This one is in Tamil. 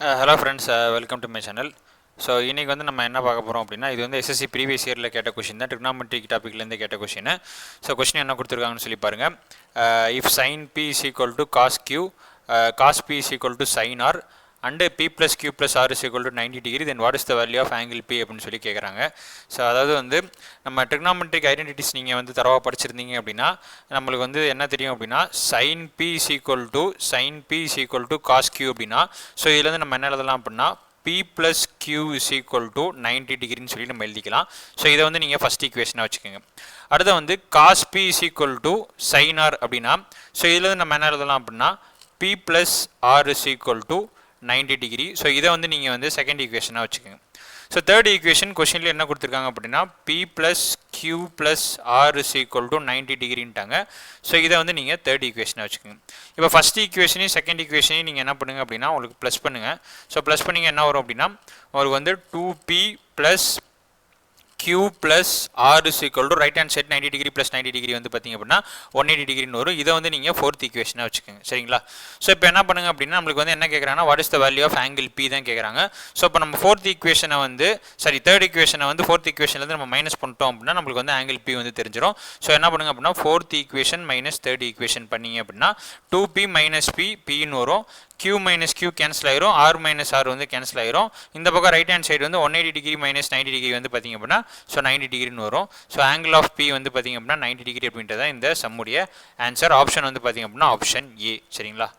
Hello friends, welcome to my channel. So இன்றைக்கி வந்து நம்ம என்ன பார்க்க போகிறோம் அப்படின்னா, இது வந்து எஸ்எஸ்சி ப்ரீவியஸ் இயரில் கேட்ட கொஷின் தான், ட்ரிக்னாமெட்ரிக் டாப்பிக்லேருந்து கேட்ட கொஷின். ஸோ கொஷின் என்ன கொடுத்துருக்காங்கன்னு சொல்லி பாருங்கள். If sine p is equal to cos q, cos p is equal to sine r and p plus q plus r is equal to 90 degree, then what is the value of angle p அப்படின்னு சொல்லி கேட்குறாங்க. ஸோ அதாவது வந்து நம்ம ட்ரிக்னாமெட்ரிக் ஐடென்டிட்டிஸ் நீங்கள் வந்து தரவாக படிச்சிருந்தீங்க அப்படின்னா நம்மளுக்கு வந்து என்ன தெரியும் அப்படின்னா, sine p is equal to cos q அப்படின்னா, ஸோ இதில் வந்து நம்ம என்ன எழுதலாம் அப்படின்னா P plus Q is equal to 90 டிகிரின்னு சொல்லி நம்ம எழுதிக்கலாம். ஸோ இதை வந்து நீங்கள் ஃபஸ்ட் ஈக்குவேஷனாக வச்சுக்கோங்க. அடுத்து வந்து cos P is equal to sin R அப்படின்னா, ஸோ இதில் வந்து நம்ம என்ன எழுதலாம் அப்படின்னா P plus R is equal to 90 degree. So இதை வந்து நீங்கள் வந்து செகண்ட் ஈக்குவேஷனாக வச்சுக்கோங்க. ஸோ தேர்ட் ஈக்குவேஷன் கொஷினில் என்ன கொடுத்துருக்காங்க அப்படின்னா P plus Q plus R is equal to 90 டிகிரின்ட்டாங்க. So இதை வந்து நீங்கள் தேர்ட் ஈக்குவேஷனாக வச்சுக்கோங்க. இப்போ ஃபஸ்ட் ஈக்குவேஷனையும் செகண்ட் ஈக்குவேஷனையும் நீங்கள் என்ன பண்ணுங்கள் அப்படின்னா உங்களுக்கு ப்ளஸ் பண்ணுங்கள். ஸோ ப்ளஸ் பண்ணிங்க என்ன வரும் அப்படின்னா உங்களுக்கு வந்து 2P plus Q plus R is equal to right hand side 90 degree plus 90 degree வந்து பார்த்தீங்க அப்படின்னா 180 டிகிரின்னு வரும். இதை வந்து நீங்கள் ஃபோர்த் ஈக்குவேஷனாக வச்சுக்கோங்க. சரிங்களா? ஸோ இப்போ என்ன பண்ணுங்க அப்படின்னா நம்மளுக்கு வந்து என்ன கேட்குறாங்கன்னா what is the value of angle p தான் கேட்குறாங்க. ஸோ இப்போ நம்ம ஃபோர்த் ஈக்குவேஷனை வந்து தேர்ட் ஈக்குவேஷனை வந்து ஃபோர்த் ஈக்குவேஷன்லேருந்து நம்ம மைனஸ் பண்ணிட்டோம் அப்படின்னா நம்மளுக்கு வந்து ஆங்கிள் பி வந்து தெரிஞ்சிடும். ஸோ என்ன பண்ணுங்க அப்படின்னா fourth equation minus third equation பண்ணிங்க அப்படின்னா 2P மைனஸ் பி பின்னு வரும். Q மைனஸ் Q கேன்சல் ஆயிரும், R மைனஸ் R வந்து கேன்சல் ஆயிரும். இந்த பக்கம் ரைட் ஹேண்ட் சைடு வந்து 180 டிகிரி மைனஸ் 90 டிகிரி வந்து பார்த்தீங்க அப்படின்னா ஸோ 90 டிகிரின்னு வரும். ஸோ ஆங்கிள் ஆஃப் பி வந்து பார்த்தீங்க அப்படின்னா 90 டிகிரி அப்படின்றத இந்த சம்முடைய ஆன்சர். ஆப்ஷன் வந்து பார்த்தீங்க அப்படின்னா ஆப்ஷன் ஏ. சரிங்களா?